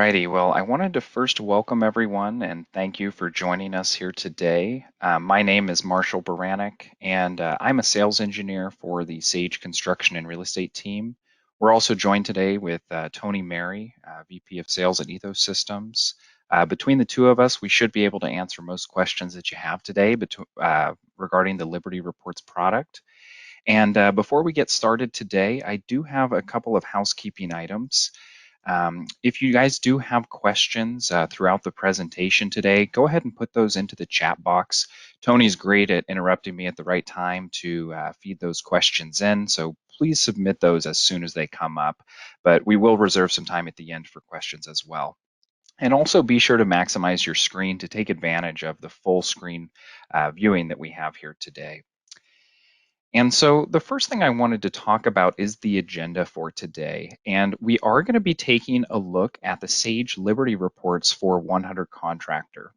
Alrighty, well, I wanted to first welcome everyone and thank you for joining us here today. My name is Marshall Baranek, and I'm a sales engineer for the Sage Construction and Real Estate team. We're also joined today with Tony Mary, VP of Sales at ETHOSystems. Between the two of us, we should be able to answer most questions that you have today regarding the Liberty Reports product. And before we get started today, I do have a couple of housekeeping items. If you guys do have questions throughout the presentation today, go ahead and put those into the chat box. Tony's great at interrupting me at the right time to feed those questions in, so please submit those as soon as they come up. But we will reserve some time at the end for questions as well. And also be sure to maximize your screen to take advantage of the full screen viewing that we have here today. And so the first thing I wanted to talk about is the agenda for today. And we are going to be taking a look at the Sage Liberty reports for 100 Contractor.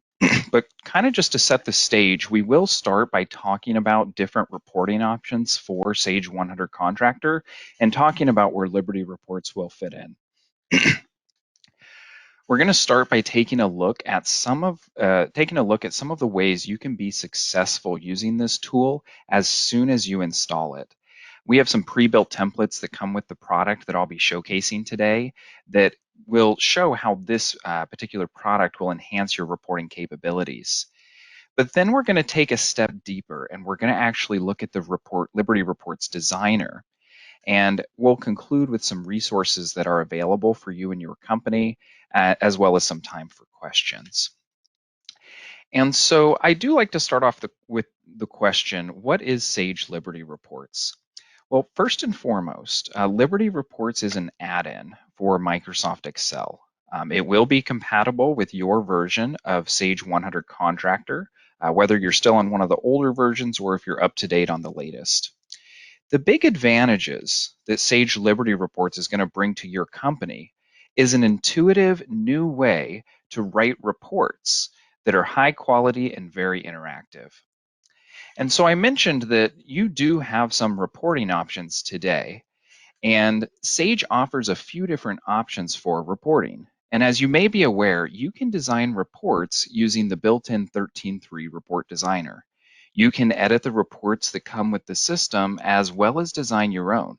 But kind of just to set the stage, we will start by talking about different reporting options for Sage 100 Contractor and talking about where Liberty reports will fit in. We're going to start by taking a look at some of the ways you can be successful using this tool as soon as you install it. We have some pre-built templates that come with the product that I'll be showcasing today that will show how this particular product will enhance your reporting capabilities. But then we're going to take a step deeper and we're going to actually look at the Liberty Reports Designer. And we'll conclude with some resources that are available for you and your company, as well as some time for questions. And so I do like to start off with the question, what is Sage Liberty Reports? Well, first and foremost, Liberty Reports is an add-in for Microsoft Excel. It will be compatible with your version of Sage 100 Contractor, whether you're still on one of the older versions or if you're up to date on the latest. The big advantages that Sage Liberty Reports is going to bring to your company is an intuitive new way to write reports that are high quality and very interactive. And so I mentioned that you do have some reporting options today, and Sage offers a few different options for reporting. And as you may be aware, you can design reports using the built-in 13.3 Report Designer. You can edit the reports that come with the system as well as design your own.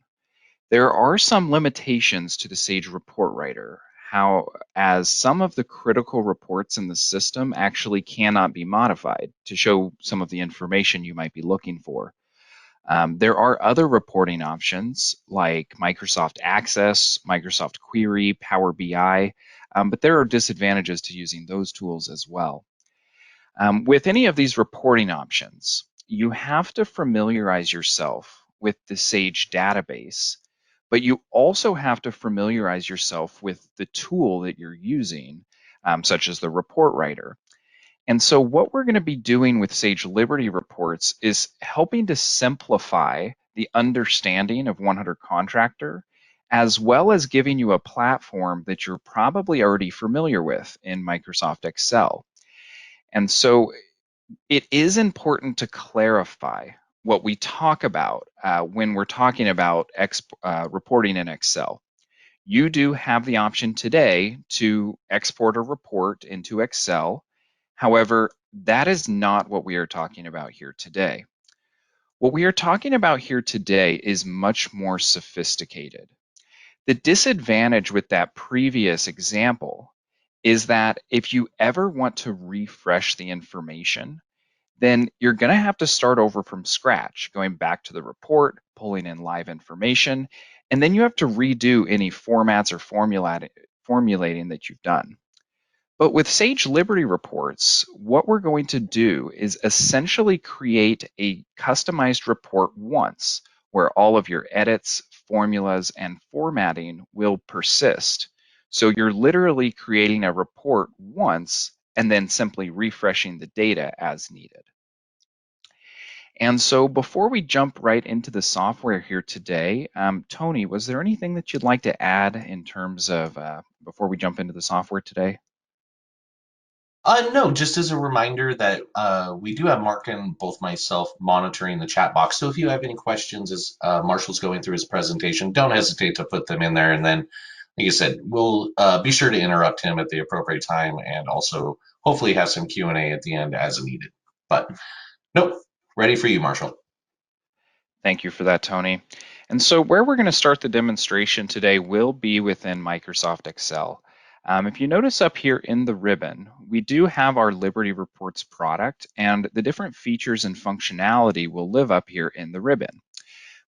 There are some limitations to the Sage Report Writer, as some of the critical reports in the system actually cannot be modified to show some of the information you might be looking for. There are other reporting options like Microsoft Access, Microsoft Query, Power BI, but there are disadvantages to using those tools as well. With any of these reporting options, you have to familiarize yourself with the Sage database, but you also have to familiarize yourself with the tool that you're using, such as the report writer. And so what we're going to be doing with Sage Liberty Reports is helping to simplify the understanding of 100 Contractor, as well as giving you a platform that you're probably already familiar with in Microsoft Excel. And so it is important to clarify what we talk about when we're talking about reporting in Excel. You do have the option today to export a report into Excel. However, that is not what we are talking about here today. What we are talking about here today is much more sophisticated. The disadvantage with that previous example is that if you ever want to refresh the information, then you're going to have to start over from scratch, going back to the report, pulling in live information, and then you have to redo any formats or formulating that you've done. But with Sage Liberty Reports, what we're going to do is essentially create a customized report once, where all of your edits, formulas, and formatting will persist. So you're literally creating a report once and then simply refreshing the data as needed. And so before we jump right into the software here today, Tony, was there anything that you'd like to add in terms of before we jump into the software today? No, just as a reminder that we do have Mark and both myself monitoring the chat box. So if you have any questions as Marshall's going through his presentation, don't hesitate to put them in there. And then like I said, we'll be sure to interrupt him at the appropriate time and also hopefully have some Q&A at the end as needed. But nope, ready for you, Marshall. Thank you for that, Tony. And so where we're going to start the demonstration today will be within Microsoft Excel. If you notice up here in the ribbon, we do have our Liberty Reports product, and the different features and functionality will live up here in the ribbon.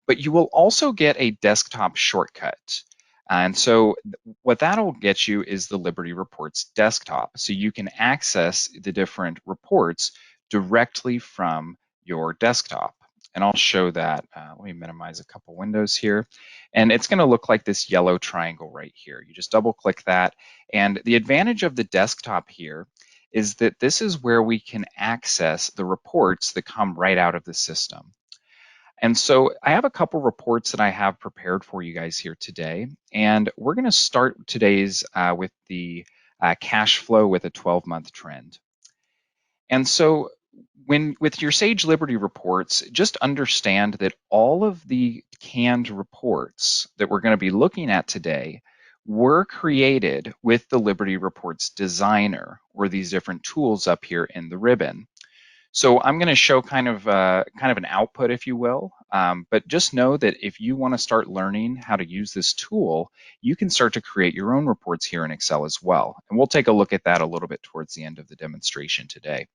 But you will also get a desktop shortcut. And so what that'll get you is the Liberty Reports desktop. So you can access the different reports directly from your desktop. And I'll show that. Let me minimize a couple windows here. And it's going to look like this yellow triangle right here. You just double click that. And the advantage of the desktop here is that this is where we can access the reports that come right out of the system. And so I have a couple reports that I have prepared for you guys here today. And we're going to start today's with the cash flow with a 12-month trend. And so with your Sage Liberty reports, just understand that all of the canned reports that we're going to be looking at today were created with the Liberty Reports designer, or these different tools up here in the ribbon. So I'm going to show kind of an output, if you will, but just know that if you want to start learning how to use this tool, you can start to create your own reports here in Excel as well. And we'll take a look at that a little bit towards the end of the demonstration today.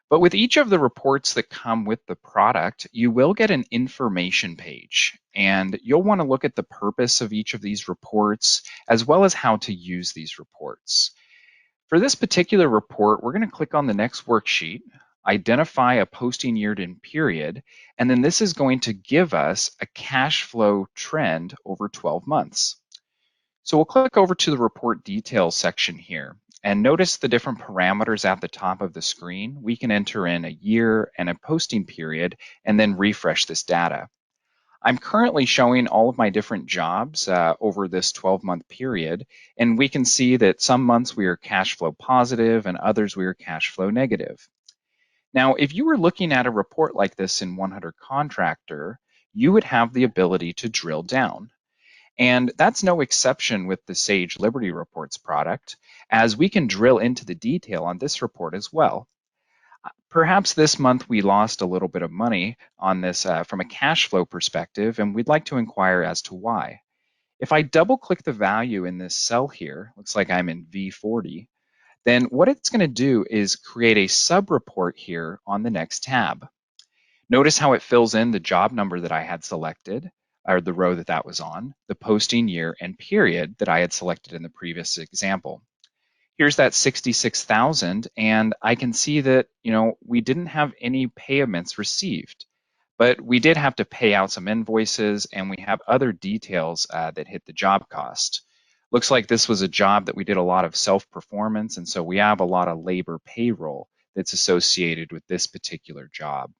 But with each of the reports that come with the product, you will get an information page, and you'll want to look at the purpose of each of these reports, as well as how to use these reports. For this particular report, we're going to click on the next worksheet, identify a posting year and period, and then this is going to give us a cash flow trend over 12 months. So we'll click over to the report details section here, and notice the different parameters at the top of the screen. We can enter in a year and a posting period and then refresh this data. I'm currently showing all of my different jobs over this 12-month period, and we can see that some months we are cash flow positive and others we are cash flow negative. Now, if you were looking at a report like this in 100 Contractor, you would have the ability to drill down. And that's no exception with the Sage Liberty Reports product, as we can drill into the detail on this report as well. Perhaps this month we lost a little bit of money on this from a cash flow perspective, and we'd like to inquire as to why. If I double click the value in this cell here, looks like I'm in V40, then what it's going to do is create a sub-report here on the next tab. Notice how it fills in the job number that I had selected, or the row that that was on, the posting year and period that I had selected in the previous example. Here's that 66,000, and I can see that, we didn't have any payments received, but we did have to pay out some invoices, and we have other details that hit the job cost. Looks like this was a job that we did a lot of self-performance, and so we have a lot of labor payroll that's associated with this particular job.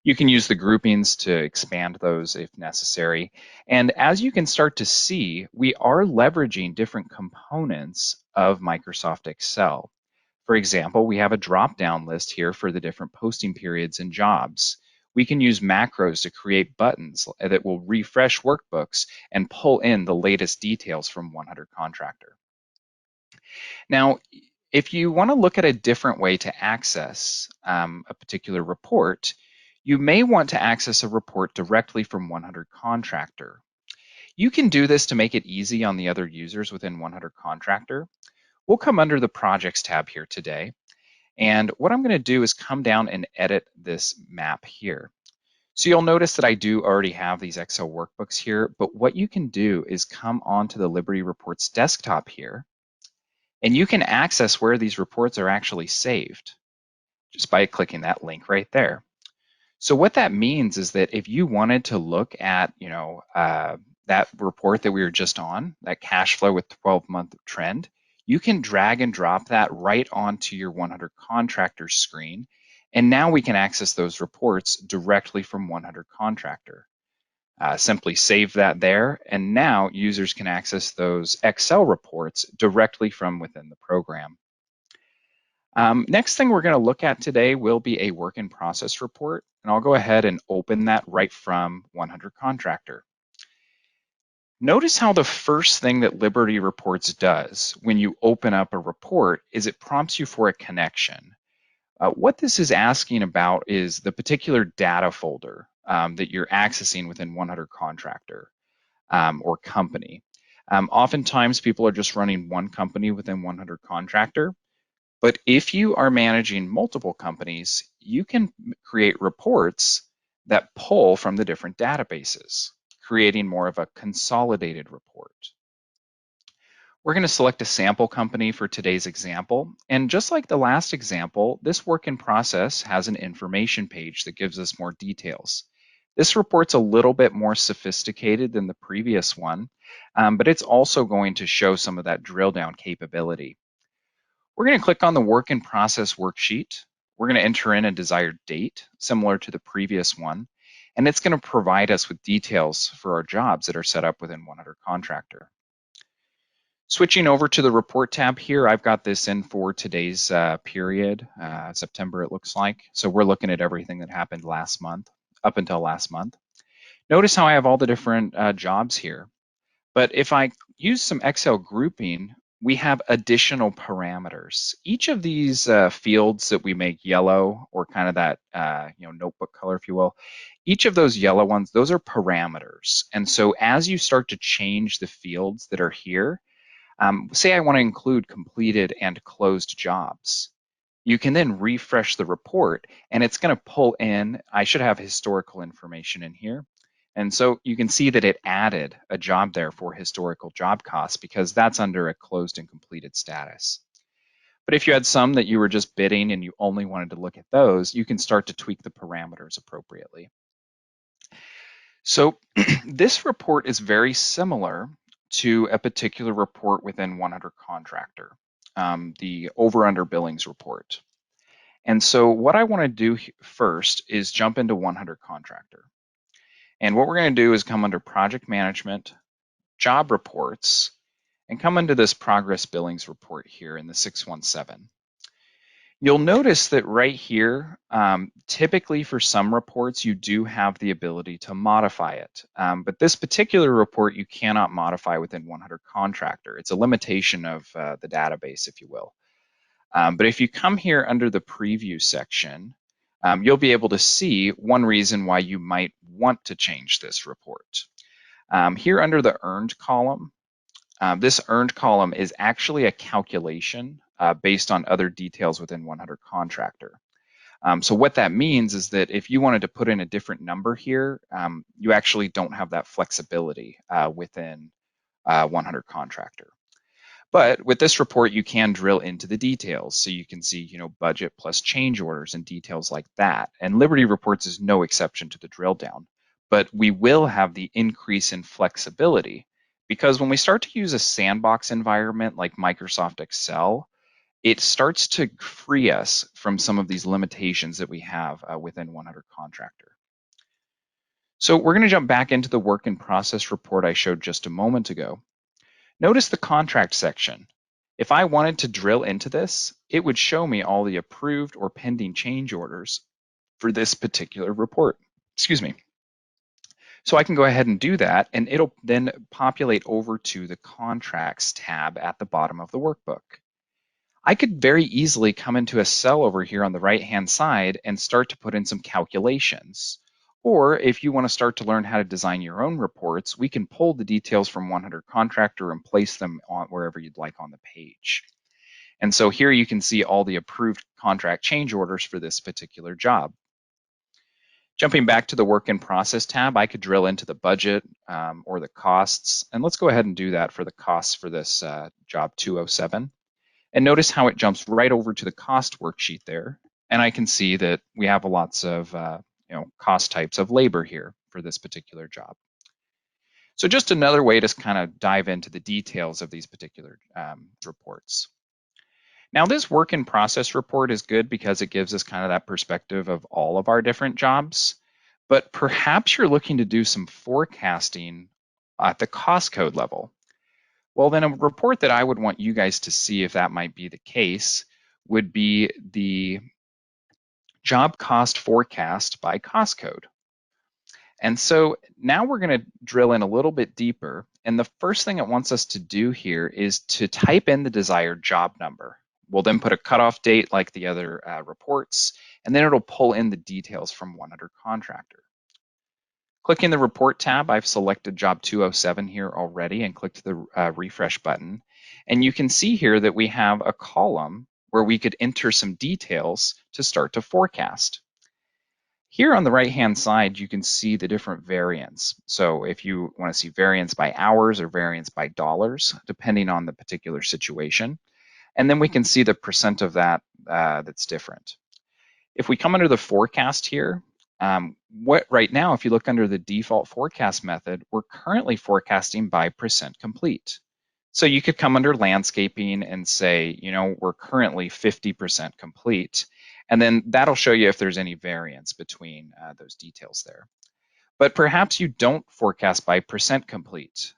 You can use the groupings to expand those if necessary. And as you can start to see, we are leveraging different components of Microsoft Excel. For example, we have a drop-down list here for the different posting periods and jobs. We can use macros to create buttons that will refresh workbooks and pull in the latest details from 100 Contractor. Now, if you want to look at a different way to access a particular report, you may want to access a report directly from 100 Contractor. You can do this to make it easy on the other users within 100 Contractor. We'll come under the Projects tab here today. And what I'm going to do is come down and edit this map here. So you'll notice that I do already have these Excel workbooks here, but what you can do is come onto the Liberty Reports desktop here, and you can access where these reports are actually saved just by clicking that link right there. So what that means is that if you wanted to look at, that report that we were just on, that cash flow with 12-month trend, you can drag and drop that right onto your 100 Contractor screen. And now we can access those reports directly from 100 Contractor. Simply save that there, and now users can access those Excel reports directly from within the program. Next thing we're going to look at today will be a work in process report, and I'll go ahead and open that right from 100 Contractor. Notice how the first thing that Liberty Reports does when you open up a report is it prompts you for a connection. What this is asking about is the particular data folder that you're accessing within 100 Contractor or company. Oftentimes, people are just running one company within 100 Contractor, but if you are managing multiple companies, you can create reports that pull from the different databases, creating more of a consolidated report. We're going to select a sample company for today's example. And just like the last example, this work in process has an information page that gives us more details. This report's a little bit more sophisticated than the previous one, but it's also going to show some of that drill down capability. We're going to click on the work in process worksheet. We're going to enter in a desired date, similar to the previous one, and it's going to provide us with details for our jobs that are set up within 100 Contractor. Switching over to the report tab here, I've got this in for today's period, September it looks like. So we're looking at everything that happened last month, up until last month. Notice how I have all the different jobs here. But if I use some Excel grouping, we have additional parameters. Each of these fields that we make yellow, or kind of that notebook color, if you will, each of those yellow ones, those are parameters. And so as you start to change the fields that are here, say I want to include completed and closed jobs. You can then refresh the report and it's going to pull in, I should have historical information in here. And so you can see that it added a job there for historical job costs because that's under a closed and completed status. But if you had some that you were just bidding and you only wanted to look at those, you can start to tweak the parameters appropriately. So this report is very similar to a particular report within 100 Contractor, the over-under billings report. And so what I want to do first is jump into 100 Contractor. And what we're going to do is come under Project Management, Job Reports, and come into this Progress Billings report here in the 617. You'll notice that right here, typically for some reports, you do have the ability to modify it. But this particular report, you cannot modify within 100 Contractor. It's a limitation of the database, if you will. But if you come here under the preview section, you'll be able to see one reason why you might want to change this report. Here under the earned column, this earned column is actually a calculation based on other details within 100 Contractor. So what that means is that if you wanted to put in a different number here, you actually don't have that flexibility within 100 Contractor. But with this report, you can drill into the details. So you can see, budget plus change orders and details like that. And Liberty Reports is no exception to the drill down. But we will have the increase in flexibility because when we start to use a sandbox environment like Microsoft Excel, it starts to free us from some of these limitations that we have within 100 Contractor. So we're going to jump back into the work in process report I showed just a moment ago. Notice the contract section. If I wanted to drill into this, it would show me all the approved or pending change orders for this particular report. Excuse me. So I can go ahead and do that, and it'll then populate over to the Contracts tab at the bottom of the workbook. I could very easily come into a cell over here on the right-hand side and start to put in some calculations. Or if you want to start to learn how to design your own reports, we can pull the details from 100 Contractor and place them on wherever you'd like on the page. And so here you can see all the approved contract change orders for this particular job. Jumping back to the work in process tab, I could drill into the budget or the costs. And let's go ahead and do that for the costs for this job 207. And notice how it jumps right over to the cost worksheet there. And I can see that we have lots of cost types of labor here for this particular job. So just another way to kind of dive into the details of these particular reports. Now this work in process report is good because it gives us kind of that perspective of all of our different jobs, but perhaps you're looking to do some forecasting at the cost code level. Well, then a report that I would want you guys to see if that might be the case would be the job cost forecast by cost code. And so now we're going to drill in a little bit deeper And the first thing it wants us to do here is to type in the desired job number. We'll then put a cutoff date like the other reports, and then it'll pull in the details from 100 Contractor. Clicking the Report tab, I've selected job 207 here already and clicked the refresh button. And you can see here that we have a column where we could enter some details to start to forecast. Here on the right-hand side, you can see the different variants. So if you want to see variance by hours or variance by dollars, depending on the particular situation. And then we can see the percent of that that's different. If we come under the forecast here, right now, if you look under the default forecast method, we're currently forecasting by percent complete. So you could come under landscaping and say, we're currently 50% complete. And then that'll show you if there's any variance between those details there. But perhaps you don't forecast by percent complete.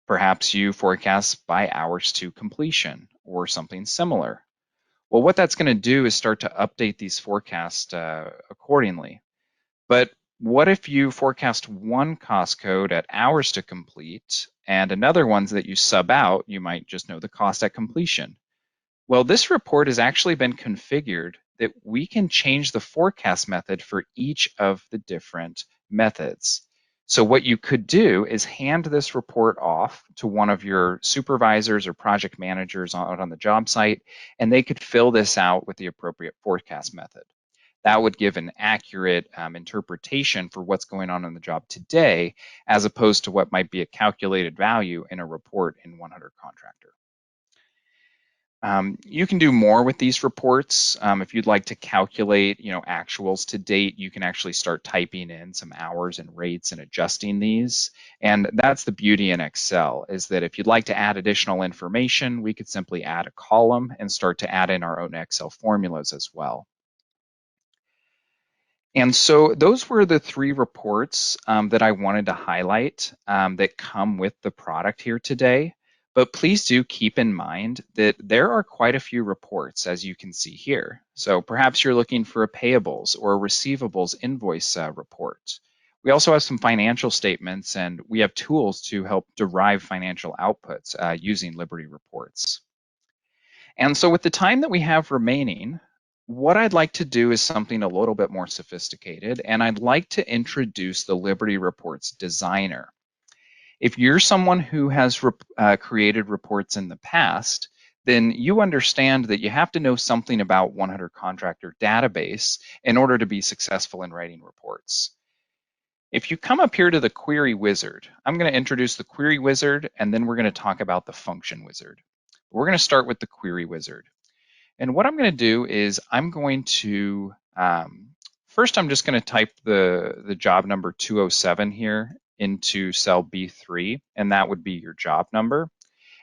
Perhaps you forecast by hours to completion or something similar. Well, what that's going to do is start to update these forecasts accordingly. But what if you forecast one cost code at hours to complete and another ones that you sub out, you might just know the cost at completion? Well, this report has actually been configured that we can change the forecast method for each of the different methods. So what you could do is hand this report off to one of your supervisors or project managers out on the job site, and they could fill this out with the appropriate forecast method. That would give an accurate interpretation for what's going on the job today, as opposed to what might be a calculated value in a report in 100 Contractor. You can do more with these reports. If you'd like to calculate, actuals to date, you can actually start typing in some hours and rates and adjusting these. And that's the beauty in Excel, is that if you'd like to add additional information, we could simply add a column and start to add in our own Excel formulas as well. And so those were the three reports that I wanted to highlight that come with the product here today. But please do keep in mind that there are quite a few reports, as you can see here. So perhaps you're looking for a payables or a receivables invoice report. We also have some financial statements, and we have tools to help derive financial outputs using Liberty reports. And so with the time that we have remaining, what I'd like to do is something a little bit more sophisticated, and I'd like to introduce the Liberty Reports Designer. If you're someone who has created reports in the past, then you understand that you have to know something about 100 Contractor database in order to be successful in writing reports. If you come up here to the Query Wizard, I'm going to introduce the Query Wizard, and then we're going to talk about the Function Wizard. We're going to start with the Query Wizard. And what I'm going to do is I'm going to, first I'm just going to type the job number 207 here into cell B3, and that would be your job number.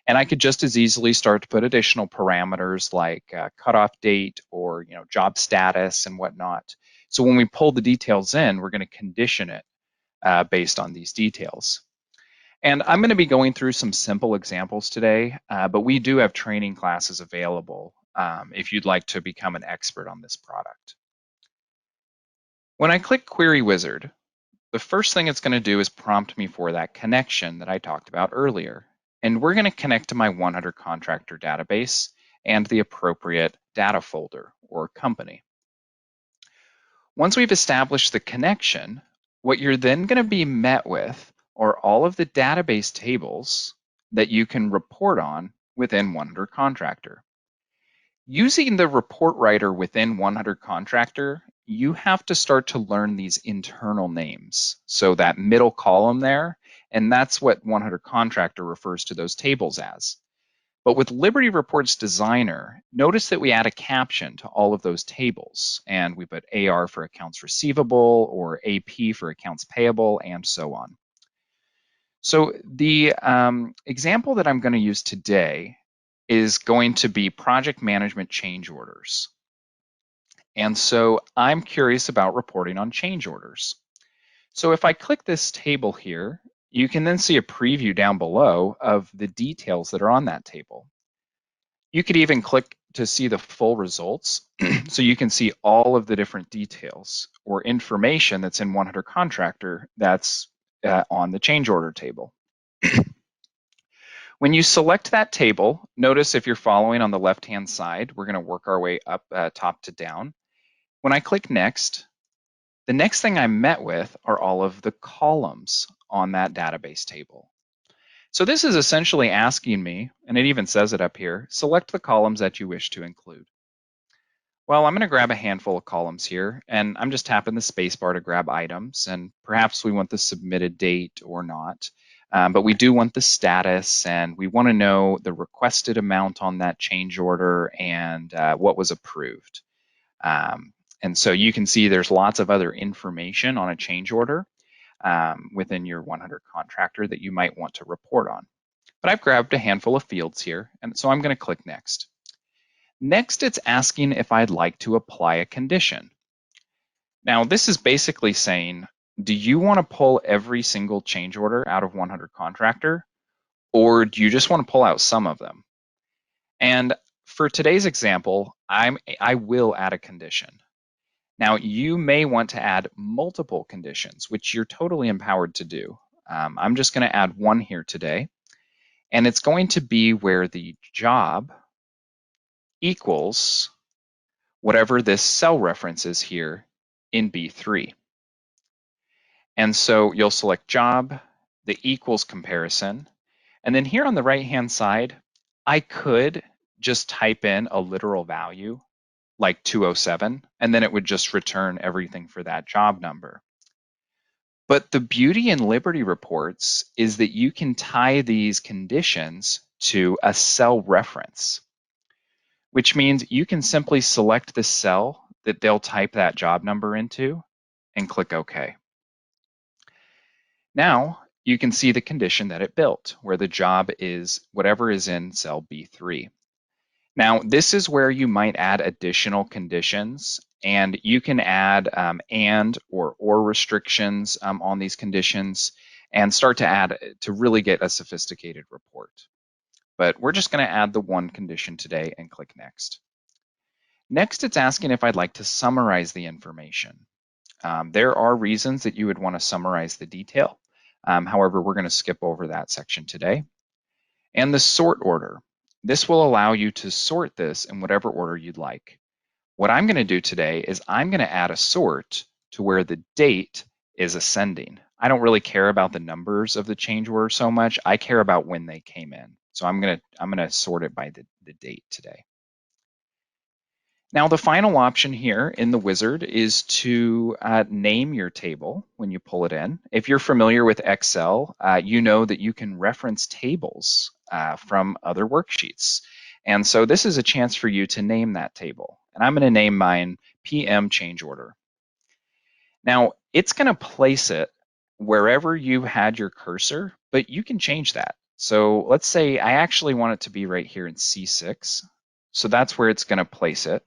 And I could just as easily start to put additional parameters like cutoff date or job status and whatnot. So when we pull the details in, we're going to condition it based on these details. And I'm going to be going through some simple examples today, but we do have training classes available if you'd like to become an expert on this product. When I click Query Wizard, the first thing it's going to do is prompt me for that connection that I talked about earlier. And we're going to connect to my 100 Contractor database and the appropriate data folder or company. Once we've established the connection, what you're then going to be met with are all of the database tables that you can report on within 100 Contractor. Using the report writer within 100 Contractor, you have to start to learn these internal names. So that middle column there, and that's what 100 Contractor refers to those tables as. But with Liberty Reports Designer, notice that we add a caption to all of those tables, and we put AR for accounts receivable or AP for accounts payable, and so on. So the example that I'm going to use today is going to be project management change orders. And so I'm curious about reporting on change orders. So if I click this table here, you can then see a preview down below of the details that are on that table. You could even click to see the full results, so you can see all of the different details or information that's in 100 Contractor that's on the change order table. When you select that table, notice if you're following on the left-hand side, we're going to work our way up top to down. When I click Next, the next thing I'm met with are all of the columns on that database table. So this is essentially asking me, and it even says it up here, select the columns that you wish to include. Well, I'm going to grab a handful of columns here, and I'm just tapping the spacebar to grab items, and perhaps we want the submitted date or not. But we do want the status, and we want to know the requested amount on that change order and what was approved. And so you can see there's lots of other information on a change order within your 100 contractor that you might want to report on. But I've grabbed a handful of fields here, and so I'm going to click Next. Next, it's asking if I'd like to apply a condition. Now, this is basically saying, do you want to pull every single change order out of 100 contractor, or do you just want to pull out some of them? And for today's example, I will add a condition. Now, you may want to add multiple conditions, which you're totally empowered to do. I'm just going to add one here today, and it's going to be where the job equals whatever this cell reference is here in B3. And so you'll select job, the equals comparison, and then here on the right-hand side, I could just type in a literal value like 207, and then it would just return everything for that job number. But the beauty in Liberty reports is that you can tie these conditions to a cell reference, which means you can simply select the cell that they'll type that job number into and click OK. Now you can see the condition that it built, where the job is whatever is in cell B3. Now, this is where you might add additional conditions, and you can add and or restrictions on these conditions and start to add to really get a sophisticated report. But we're just going to add the one condition today and click Next. Next, it's asking if I'd like to summarize the information. There are reasons that you would want to summarize the detail. However, we're going to skip over that section today. And the sort order. This will allow you to sort this in whatever order you'd like. What I'm going to do today is I'm going to add a sort to where the date is ascending. I don't really care about the numbers of the change order so much. I care about when they came in. So I'm going to sort it by the date today. Now, the final option here in the wizard is to name your table when you pull it in. If you're familiar with Excel, you know that you can reference tables from other worksheets. And so this is a chance for you to name that table. And I'm going to name mine PM change order. Now, it's going to place it wherever you had your cursor, but you can change that. So let's say I actually want it to be right here in C6. So that's where it's going to place it.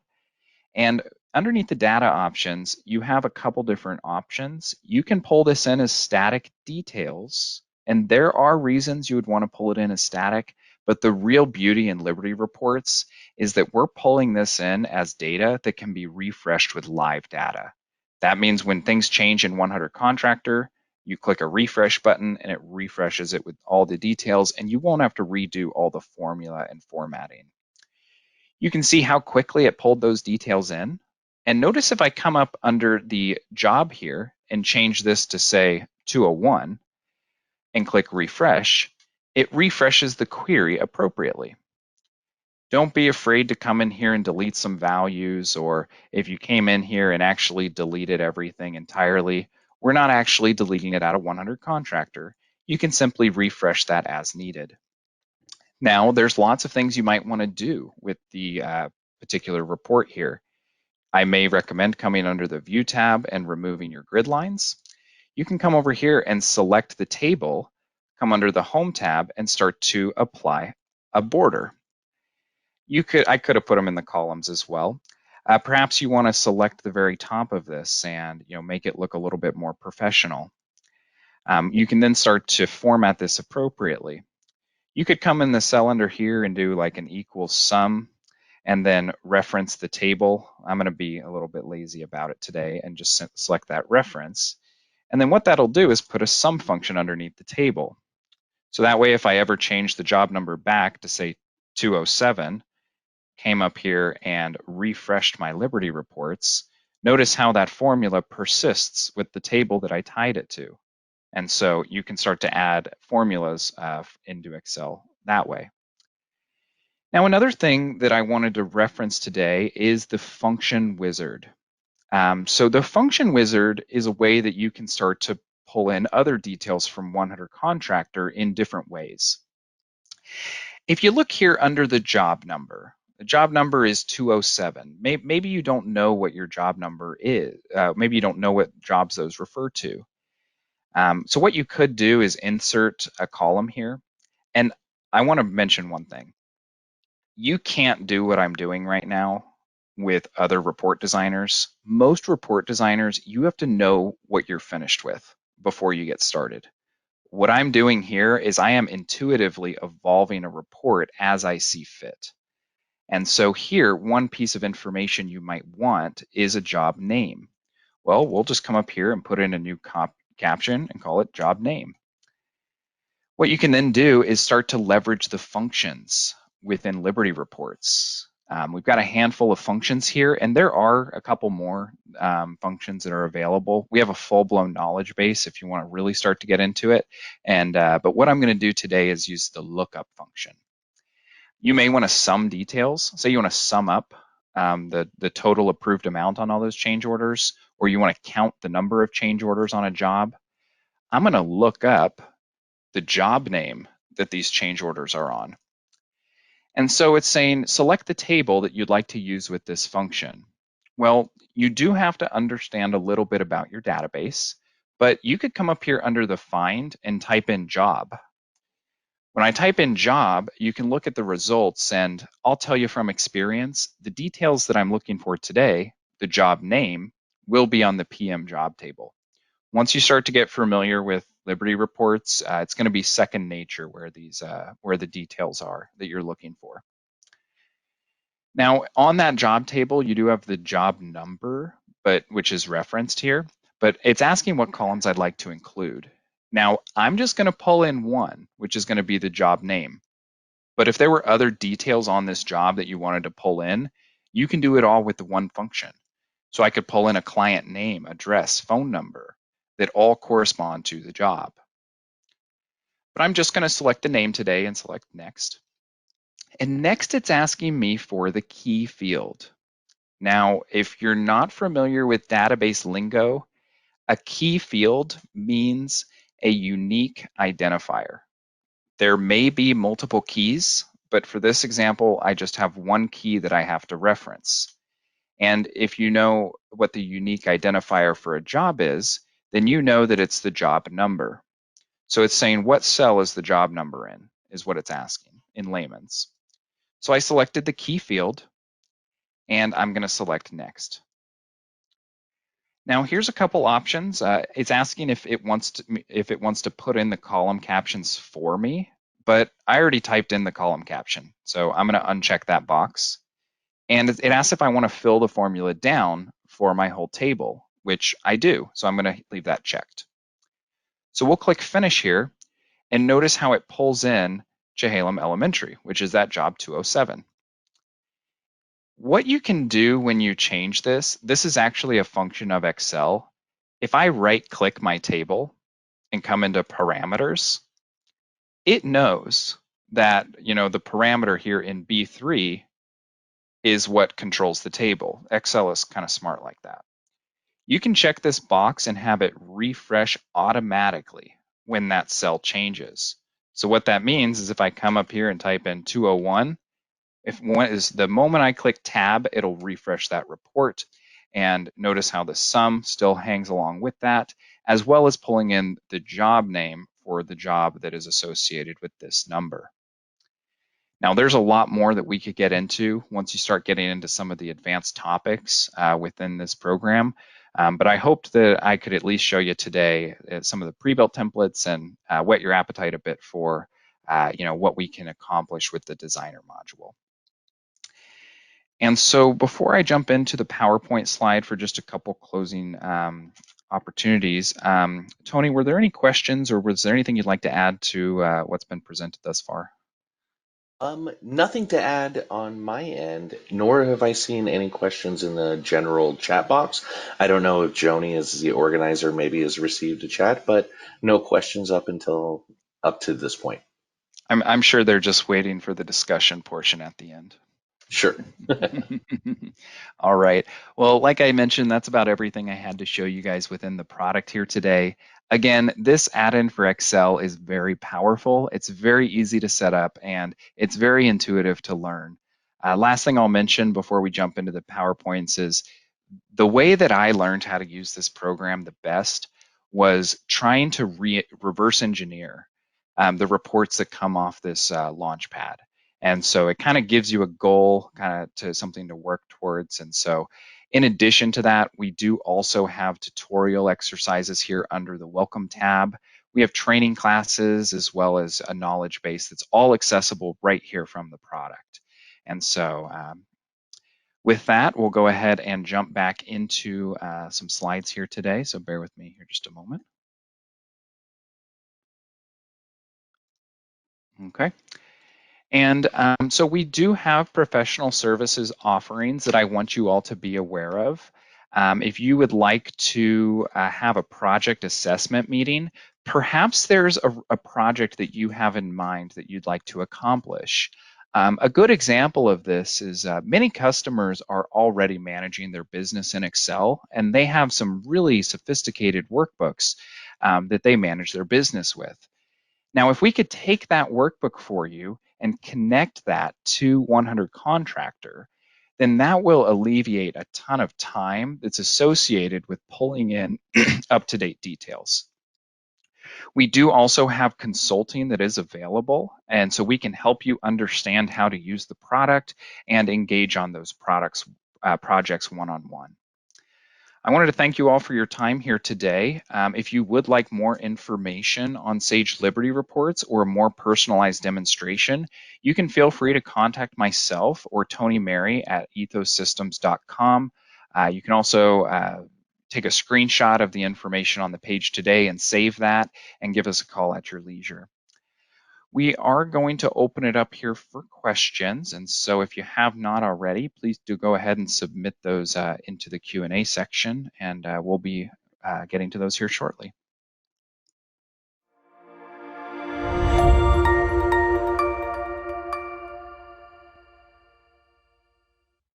And underneath the data options, you have a couple different options. You can pull this in as static details, and there are reasons you would want to pull it in as static, but the real beauty in Liberty reports is that we're pulling this in as data that can be refreshed with live data. That means when things change in 100 Contractor, you click a refresh button and it refreshes it with all the details, and you won't have to redo all the formula and formatting. You can see how quickly it pulled those details in. And notice if I come up under the job here and change this to say 201 and click refresh, it refreshes the query appropriately. Don't be afraid to come in here and delete some values, or if you came in here and actually deleted everything entirely, we're not actually deleting it out of 100 Contractor. You can simply refresh that as needed. Now, there's lots of things you might want to do with the particular report here. I may recommend coming under the View tab and removing your grid lines. You can come over here and select the table, come under the Home tab, and start to apply a border. I could have put them in the columns as well. Perhaps you want to select the very top of this and make it look a little bit more professional. You can then start to format this appropriately. You could come in the cell under here and do like an equals sum and then reference the table. I'm going to be a little bit lazy about it today and just select that reference. And then what that'll do is put a sum function underneath the table. So that way, if I ever change the job number back to say 207, came up here and refreshed my Liberty reports, notice how that formula persists with the table that I tied it to. And so you can start to add formulas into Excel that way. Now, another thing that I wanted to reference today is the function wizard. So the function wizard is a way that you can start to pull in other details from 100 Contractor in different ways. If you look here under the job number is 207. Maybe you don't know what your job number is. Maybe you don't know what jobs those refer to. So what you could do is insert a column here. And I want to mention one thing. You can't do what I'm doing right now with other report designers. Most report designers, you have to know what you're finished with before you get started. What I'm doing here is I am intuitively evolving a report as I see fit. And so here, one piece of information you might want is a job name. Well, we'll just come up here and put in a new caption and call it job name. What you can then do is start to leverage the functions within Liberty reports. We've got a handful of functions here, and there are a couple more functions that are available. We have a full-blown knowledge base if you want to really start to get into it. But what I'm going to do today is use the lookup function. You may want to sum details. Say you want to sum up the total approved amount on all those change orders, or you want to count the number of change orders on a job. I'm going to look up the job name that these change orders are on. And so it's saying, select the table that you'd like to use with this function. Well, you do have to understand a little bit about your database, but you could come up here under the find and type in job. When I type in job, you can look at the results, and I'll tell you from experience, the details that I'm looking for today, the job name, will be on the PM job table. Once you start to get familiar with Liberty reports, it's going to be second nature where the details are that you're looking for. Now, on that job table, you do have the job number, which is referenced here, but it's asking what columns I'd like to include. Now, I'm just going to pull in one, which is going to be the job name. But if there were other details on this job that you wanted to pull in, you can do it all with the one function. So I could pull in a client name, address, phone number that all correspond to the job. But I'm just going to select the name today and select next. And next it's asking me for the key field. Now, if you're not familiar with database lingo, a key field means a unique identifier. There may be multiple keys, but for this example, I just have one key that I have to reference. And if you know what the unique identifier for a job is, then you know that it's the job number. So it's saying what cell is the job number in, is what it's asking in layman's. So I selected the key field, and I'm going to select next. Now here's a couple options. It's asking if it wants to put in the column captions for me, but I already typed in the column caption, so I'm going to uncheck that box. And it asks if I want to fill the formula down for my whole table, which I do, so I'm going to leave that checked. So we'll click Finish here, and notice how it pulls in Chehalem Elementary, which is that job 207. What you can do when you change this is actually a function of Excel. If I right-click my table and come into parameters, it knows that the parameter here in B3 is what controls the table. Excel is kind of smart like that. You can check this box and have it refresh automatically when that cell changes. So what that means is if I come up here and type in 201, the moment I click tab, it'll refresh that report. And notice how the sum still hangs along with that, as well as pulling in the job name for the job that is associated with this number. Now, there's a lot more that we could get into once you start getting into some of the advanced topics within this program. But I hoped that I could at least show you today some of the pre-built templates and whet your appetite a bit for what we can accomplish with the designer module. And so before I jump into the PowerPoint slide for just a couple closing opportunities, Tony, were there any questions or was there anything you'd like to add to what's been presented thus far? Nothing to add on my end, nor have I seen any questions in the general chat box. I don't know if Joni, as the organizer, maybe has received a chat, but no questions up to this point. I'm sure they're just waiting for the discussion portion at the end. Sure. All right. Well, like I mentioned, that's about everything I had to show you guys within the product here today. Again, this add-in for Excel is very powerful. It's very easy to set up and it's very intuitive to learn. Last thing I'll mention before we jump into the PowerPoints is the way that I learned how to use this program the best was trying to reverse engineer the reports that come off this launch pad. And so it kind of gives you a goal, kind of to something to work towards. And so in addition to that, we do also have tutorial exercises here under the Welcome tab. We have training classes as well as a knowledge base that's all accessible right here from the product. And so with that, we'll go ahead and jump back into some slides here today. So bear with me here just a moment. Okay. And so we do have professional services offerings that I want you all to be aware of. If you would like to have a project assessment meeting, perhaps there's a project that you have in mind that you'd like to accomplish. A good example of this is many customers are already managing their business in Excel, and they have some really sophisticated workbooks that they manage their business with. Now, if we could take that workbook for you and connect that to 100 Contractor, then that will alleviate a ton of time that's associated with pulling in up-to-date details. We do also have consulting that is available, and so we can help you understand how to use the product and engage on those projects one-on-one. I wanted to thank you all for your time here today. If you would like more information on Sage Liberty reports or a more personalized demonstration, you can feel free to contact myself or Tony Mary at ETHOSystems.com. You can also take a screenshot of the information on the page today and save that and give us a call at your leisure. We are going to open it up here for questions, and so if you have not already, please do go ahead and submit those into the Q&A section, and we'll be getting to those here shortly.